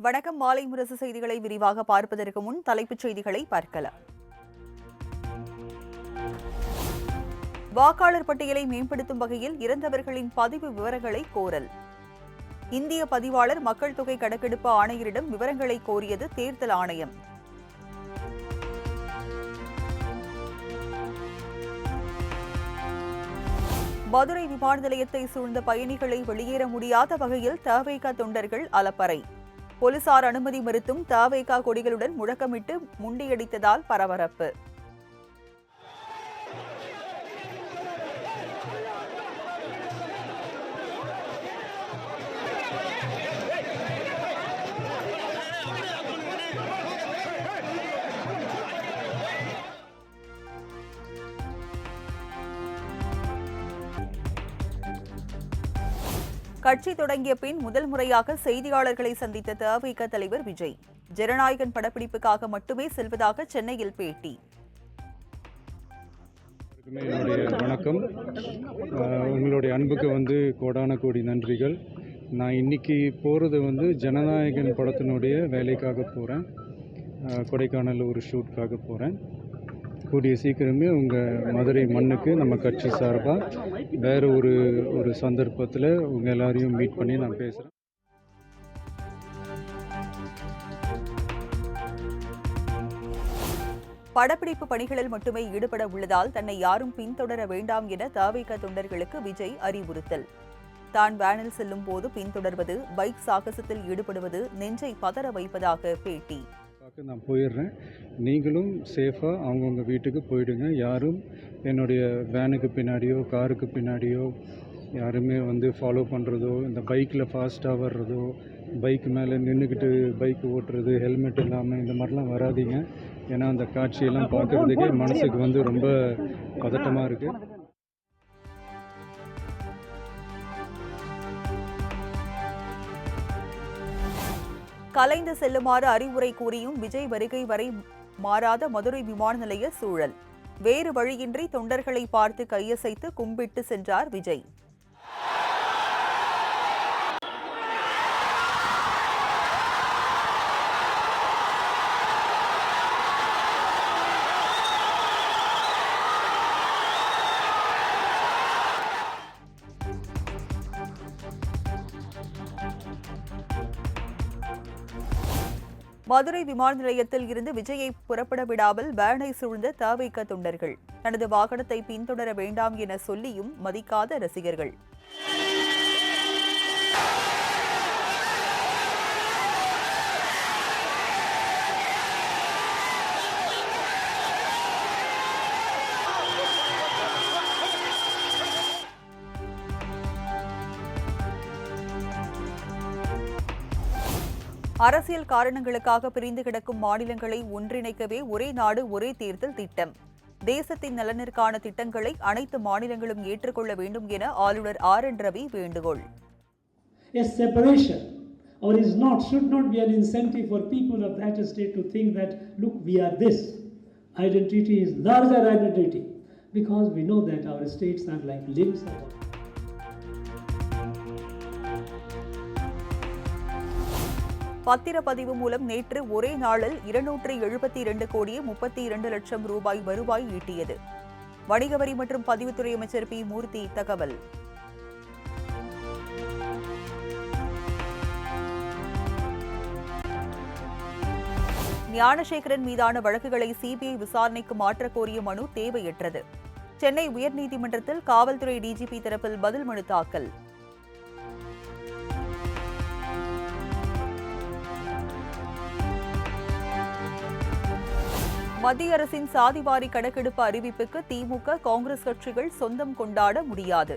வணக்கம். மாலை முரசு செய்திகளை விரிவாக பார்ப்பதற்கு முன் தலைப்புச் செய்திகளை பார்க்கலாம். வாக்காளர் பட்டியலை மேம்படுத்தும் வகையில் இறந்தவர்களின் பதிவு விவரங்களை கோரல். இந்திய பதிவாளர் மக்கள் தொகை கணக்கெடுப்பு ஆணையரிடம் விவரங்களை கோரியது தேர்தல் ஆணையம். மதுரை விமான நிலையத்தை சூழ்ந்த பயணிகளை வெளியேற முடியாத வகையில் தவேக தொண்டர்கள் அலப்பறை. போலீசார் அனுமதி மறுத்தும் தவேக கொடிகளுடன் முழக்கமிட்டு முண்டியடித்ததால் பரபரப்பு. கட்சி தொடங்கிய பின் முதல் முறையாக செய்தியாளர்களை சந்தித்த தவேக தலைவர் விஜய் ஜனநாயகன் படப்பிடிப்புக்காக மட்டுமே செல்வதாக சென்னையில் பேட்டி. வணக்கம். உங்களுடைய அன்புக்கு கோடான கோடி நன்றிகள். நான் இன்னைக்கு போகிறது ஜனநாயகன் படத்தினுடைய வேலைக்காக போகிறேன். கொடைக்கானல் ஒரு ஷூட்காக போகிறேன். கூடிய சீக்கிரமே உங்கள் மதுரை மண்ணுக்கு நம்ம கட்சி சார்பாக வேறு ஒரு சந்தர்ப்பத்தில் உங்கள் எல்லாரையும் மீட் பண்ணி நான் பேசுகிறேன். படப்பிடிப்பு பணிகளில் மட்டுமே ஈடுபட உள்ளதால் தன்னை யாரும் பின்தொடர வேண்டாம் என தவேக தொண்டர்களுக்கு விஜய் அறிவுறுத்தல். தான் வேனில் செல்லும் போது பின்தொடர்வது, பைக் சாகசத்தில் ஈடுபடுவது நெஞ்சை பதற வைப்பதாக பேட்டி. நான் போயிடுறேன். நீங்களும் சேஃபாக அவங்கவுங்க வீட்டுக்கு போயிடுங்க. யாரும் என்னுடைய வேனுக்கு பின்னாடியோ காருக்கு பின்னாடியோ யாருமே ஃபாலோ பண்ணுறதோ, இந்த பைக்கில் ஃபாஸ்ட்டாக வர்றதோ, பைக் மேலே நின்றுக்கிட்டு பைக் ஓட்டுறது, ஹெல்மெட் இல்லாமல் இந்த மாதிரிலாம் வராதிங்க. ஏன்னா அந்த காட்சியெல்லாம் பார்க்குறதுக்கே மனசுக்கு ரொம்ப பதட்டமாக இருக்குது. கலைந்து செல்லுமாறு அறிவுரை கூறியும் விஜய் வருகை வரை மாறாத மதுரை விமான நிலைய சூழல். வேறு வழியின்றி தொண்டர்களை பார்த்து கையசைத்து கும்பிட்டு சென்றார் விஜய். மதுரை விமான நிலையத்தில் இருந்து விஜயை புறப்பட விடாமல் வேனை சூழ்ந்த தவேக தொண்டர்கள். தனது வாகனத்தை பின்தொடர வேண்டாம் என சொல்லியும் மதிக்காத ரசிகர்கள். அரசியல் காரணங்களுக்காக பிரிந்து கிடக்கும் மாநிலங்களை ஒன்றிணைக்கவே ஒரே நாடு ஒரே தேர்தல் திட்டம். தேசத்தின் நலனிற்கான திட்டங்களை அனைத்து மாநிலங்களும் ஏற்றுக்கொள்ள வேண்டும் என ஆளுநர் ஆர்.என். ரவி வேண்டுகோள். A separation should not be an incentive for people of that state to think that, look, we are this. Identity is larger identity, because we know that our states are like limbs of our. பத்திரப்பதிவு மூலம் நேற்று ஒரே நாளில் 272 கோடியே 32 லட்சம் ரூபாய் வருவாய் ஈட்டியது. வணிக வரி மற்றும் பதிவுத்துறை அமைச்சர் பி. மூர்த்தி தகவல். ஞானசேகரன் மீதான வழக்குகளை சிபிஐ விசாரணைக்கு மாற்றக் கோரிய மனு தேவையற்றது. சென்னை உயர்நீதிமன்றத்தில் காவல்துறை டிஜிபி தரப்பில் பதில் மனு தாக்கல். மத்திய அரசின் சாதிவாரி கணக்கெடுப்பு அறிவிப்புக்கு திமுக, காங்கிரஸ் கட்சிகள் சொந்தம் கொண்டாட முடியாது.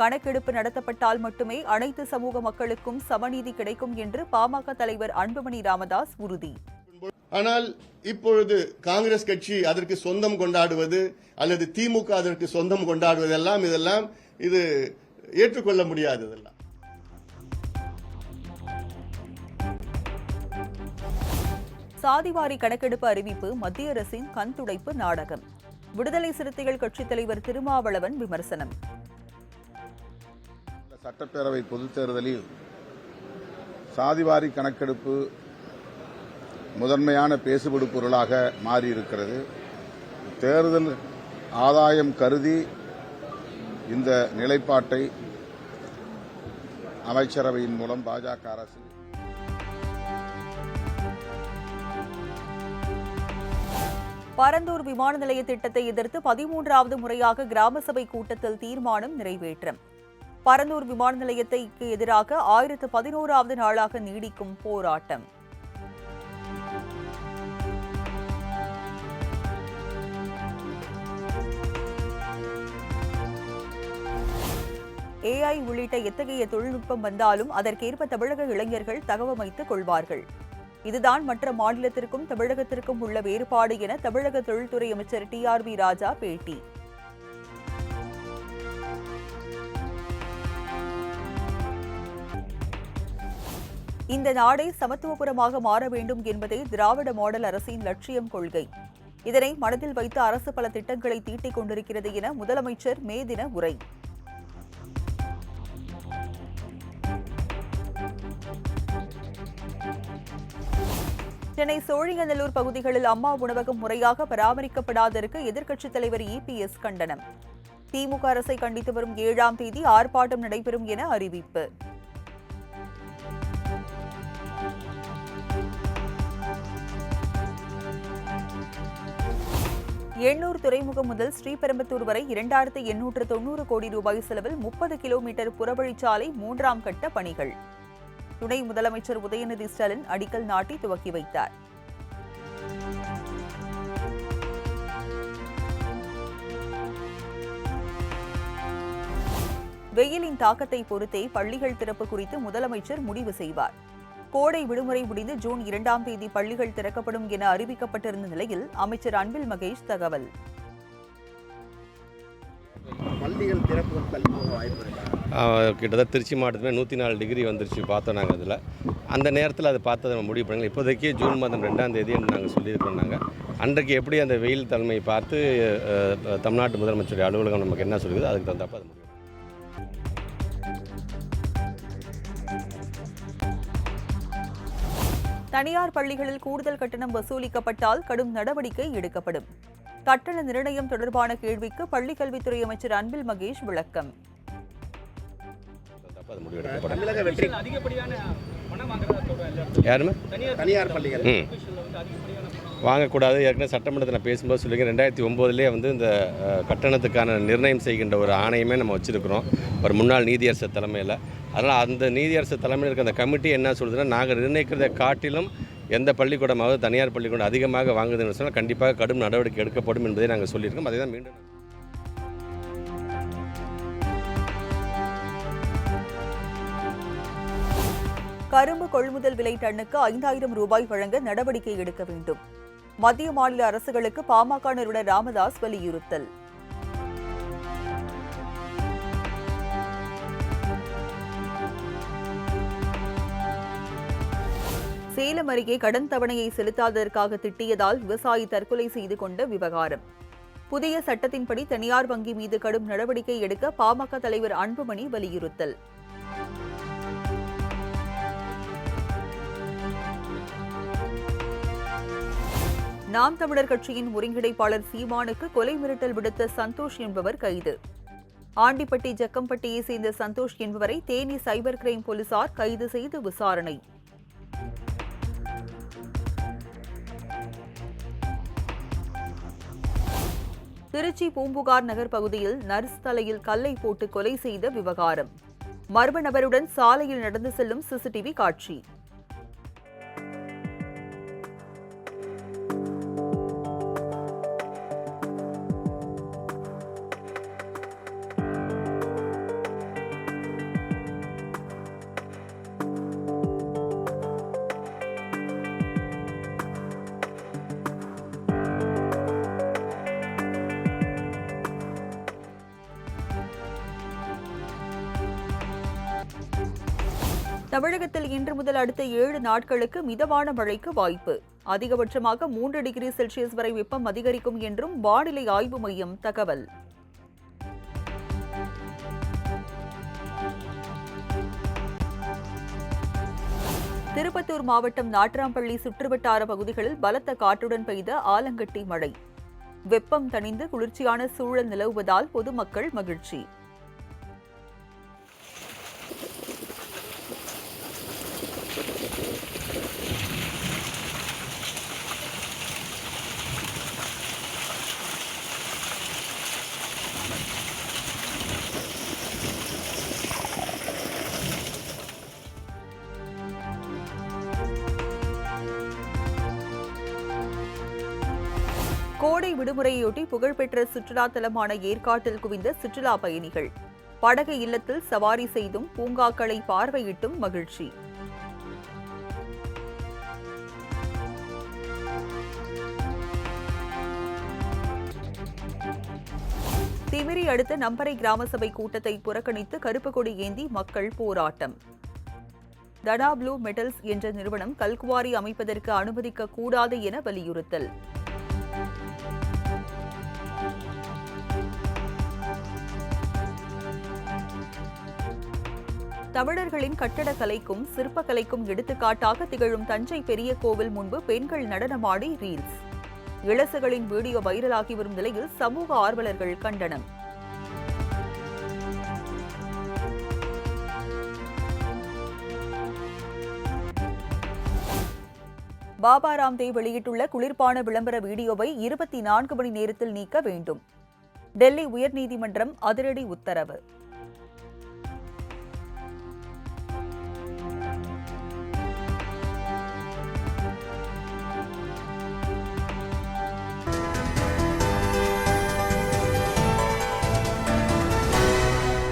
கணக்கெடுப்பு நடத்தப்பட்டால் மட்டுமே அனைத்து சமூக மக்களுக்கும் சமநீதி கிடைக்கும் என்று பாமக தலைவர் அன்புமணி ராமதாஸ் உறுதி. ஆனால் இப்பொழுது காங்கிரஸ் கட்சி அதற்கு சொந்தம் கொண்டாடுவது அல்லது திமுக அதற்கு சொந்தம் கொண்டாடுவதெல்லாம் இது ஏற்றுக்கொள்ள முடியாததெல்லாம். சாதிவாரி கணக்கெடுப்பு அறிவிப்பு மத்திய அரசின் கண்துடைப்பு நாடகம். விடுதலை சிறுத்தைகள் கட்சித் தலைவர் திருமாவளவன் விமர்சனம். சட்டப்பேரவை பொதுத் தேர்தலில் சாதிவாரி கணக்கெடுப்பு முதன்மையான பேசுபடு பொருளாக மாறியிருக்கிறது. தேர்தல் ஆதாயம் கருதி இந்த நிலைப்பாட்டை அமைச்சரவையின் மூலம் பாஜக அரசு பரந்தூர் விமான நிலைய திட்டத்தை எதிர்த்து 13வது முறையாக கிராம சபை கூட்டத்தில் தீர்மானம் நிறைவேற்றம். பரந்தூர் விமான நிலையத்திற்கு எதிராக 1011வது நாளாக நீடிக்கும் போராட்டம். AI உள்ளிட்ட எத்தகைய தொழில்நுட்பம் வந்தாலும் அதற்கேற்ப தமிழக இளைஞர்கள் தகவமைத்துக் கொள்வார்கள். இதுதான் மற்ற மாநிலத்திற்கும் தமிழகத்திற்கும் உள்ள வேறுபாடு என தமிழக தொழில்துறை அமைச்சர் TRV ராஜா பேட்டி. இந்த நாடை சமத்துவபுரமாக மாற வேண்டும் என்பதே திராவிட மாடல் அரசின் லட்சியம் கொள்கை. இதனை மனதில் வைத்து அரசு பல திட்டங்களை தீட்டிக் கொண்டிருக்கிறது என முதலமைச்சர் மே தின உரை. சென்னை சோழிங்கநல்லூர் பகுதிகளில் அம்மா உணவகம் முறையாக பராமரிக்கப்படாததற்கு எதிர்க்கட்சித் தலைவர் EPS கண்டனம். திமுக அரசை கண்டித்து வரும் 7ஆம் தேதி ஆர்ப்பாட்டம் நடைபெறும் என அறிவிப்பு. எண்ணூர் துறைமுகம் முதல் ஸ்ரீபெரும்புதூர் வரை 2890 கோடி ரூபாய் செலவில் 30 கிலோமீட்டர் புறவழிச்சாலை 3ஆம் கட்ட பணிகள். துணை முதலமைச்சர் உதயநிதி ஸ்டாலின் அடிக்கல் நாட்டி துவக்கி வைத்தார். வெயிலின் தாக்கத்தை பொறுத்தே பள்ளிகள் திறப்பு குறித்து முதலமைச்சர் முடிவு செய்வார். கோடை விடுமுறை முடிந்து ஜூன் 2ஆம் தேதி பள்ளிகள் திறக்கப்படும் என அறிவிக்கப்பட்டிருந்த நிலையில் அமைச்சர் அன்பில் மகேஷ் தகவல். பள்ளிகள் திறப்புகள் தள்ளி போக வாய்ப்பு இருக்கா? கிட்டத்தட்ட திருச்சி மாவட்டத்தில் 104 டிகிரி வந்துருச்சு பார்த்தோம் நாங்கள். அதில் அந்த நேரத்தில் அதை பார்த்து நம்ம முடிவு பண்ணுங்கள். இப்போதைக்கு ஜூன் மாதம் 2ஆம் தேதி நாங்கள் சொல்லியிருக்கோம். நாங்கள் அன்றைக்கு எப்படி அந்த வெயில் தன்மையை பார்த்து தமிழ்நாட்டு முதலமைச்சருடைய அலுவலகம் நமக்கு என்ன சொல்லுது அதுக்கு தகுந்தப்ப அது முடிவு. தனியார் பள்ளிகளில் கூடுதல் கட்டணம் வசூலிக்கப்பட்டால் கடும் நடவடிக்கை எடுக்கப்படும். கட்டண நிர்ணயம் தொடர்பான கேள்விக்கு பள்ளிக்கல்வித்துறை அமைச்சர் அன்பில் மகேஷ் விளக்கம். தனியார் பள்ளிகள் வாங்கக்கூடாது. ஏற்கனவே சட்டமன்றத்தில் நான் பேசும்போது சொல்லியிருக்கேன். 2009 வந்து இந்த கட்டணத்துக்கான நிர்ணயம் செய்கின்ற ஒரு ஆணையமே நம்ம வச்சுருக்கிறோம் ஒரு முன்னாள் நீதியரசர் தலைமையில். அதனால் அந்த நீதியரசர் தலைமையில் இருக்க அந்த கமிட்டி என்ன சொல்லுதுன்னா, நாங்கள் நிர்ணயிக்கிறதை காட்டிலும் எந்த பள்ளிக்கூடமாவது தனியார் பள்ளிக்கூடம் அதிகமாக வாங்குதுன்னு சொன்னால் கண்டிப்பாக கடும் நடவடிக்கை எடுக்கப்படும் என்பதை நாங்கள் சொல்லியிருக்கோம். அதை தான் மீண்டும் கரும்பு கொள்முதல் விலை டன்னுக்கு 5000 ரூபாய் வழங்க நடவடிக்கை எடுக்க வேண்டும். மத்திய மாநில அரசுகளுக்கு பாமக நிறுவனர் ராமதாஸ் வலியுறுத்தல். சேலம் அருகே கடன் தவணையை செலுத்தாததற்காக திட்டியதால் விவசாயி தற்கொலை செய்து கொண்ட விவகாரம். புதிய சட்டத்தின்படி தனியார் வங்கி மீது கடும் நடவடிக்கை எடுக்க பாமக தலைவர் அன்புமணி வலியுறுத்தல். நாம் தமிழர் கட்சியின் ஒருங்கிணைப்பாளர் சீமானுக்கு கொலை மிரட்டல் விடுத்த சந்தோஷ் என்பவர் கைது. ஆண்டிப்பட்டி ஜக்கம்பட்டியை சேர்ந்த சந்தோஷ் என்பவரை தேனி சைபர் கிரைம் போலீசார் கைது செய்து விசாரணை. திருச்சி பூம்புகார் நகர் பகுதியில் நர்ஸ் தலையில் கல்லை போட்டு கொலை செய்த விவகாரம். மர்ம நபருடன் சாலையில் நடந்து செல்லும் சிசிடிவி காட்சி. தமிழகத்தில் இன்று முதல் அடுத்த 7 நாட்களுக்கு மிதமான மழைக்கு வாய்ப்பு. அதிகபட்சமாக 3 டிகிரி செல்சியஸ் வரை வெப்பம் அதிகரிக்கும் என்றும் வானிலை ஆய்வு மையம் தகவல். திருப்பத்தூர் மாவட்டம் நாட்ராம்பள்ளி சுற்றுவட்டார பகுதிகளில் பலத்த காற்றுடன் பெய்த ஆலங்கட்டி மழை. வெப்பம் தணிந்து குளிர்ச்சியான சூழல் நிலவுவதால் பொதுமக்கள் மகிழ்ச்சி. கோடை விடுமுறையொட்டி புகழ்பெற்ற சுற்றுலா தலமான ஏற்காட்டில் குவிந்த சுற்றுலா பயணிகள். படகு இல்லத்தில் சவாரி செய்தும் பூங்காக்களை பார்வையிட்டும் மகிழ்ச்சி. திமிரி அடுத்த நம்பரை கிராம சபை கூட்டத்தை புறக்கணித்து கருப்பு கொடி ஏந்தி மக்கள் போராட்டம். தடா ப்ளூ மெட்டல்ஸ் என்ற நிறுவனம் கல்குவாரி அமைப்பதற்கு அனுமதிக்க கூடாது என வலியுறுத்தல். தமிழர்களின் கட்டடக்கலைக்கும் சிற்பக்கலைக்கும் எடுத்துக்காட்டாக திகழும் தஞ்சை பெரிய கோவில் முன்பு பெண்கள் நடனமாடி ரீல்ஸ். இளசுகளின் வீடியோ வைரலாகி வரும் நிலையில் சமூக ஆர்வலர்கள் கண்டனம். பாபா ராம்தேவ் வெளியிட்டுள்ள குளிர்பான விளம்பர வீடியோவை 24 மணி நேரத்தில் நீக்க வேண்டும். டெல்லி உயர்நீதிமன்றம் அதிரடி உத்தரவு.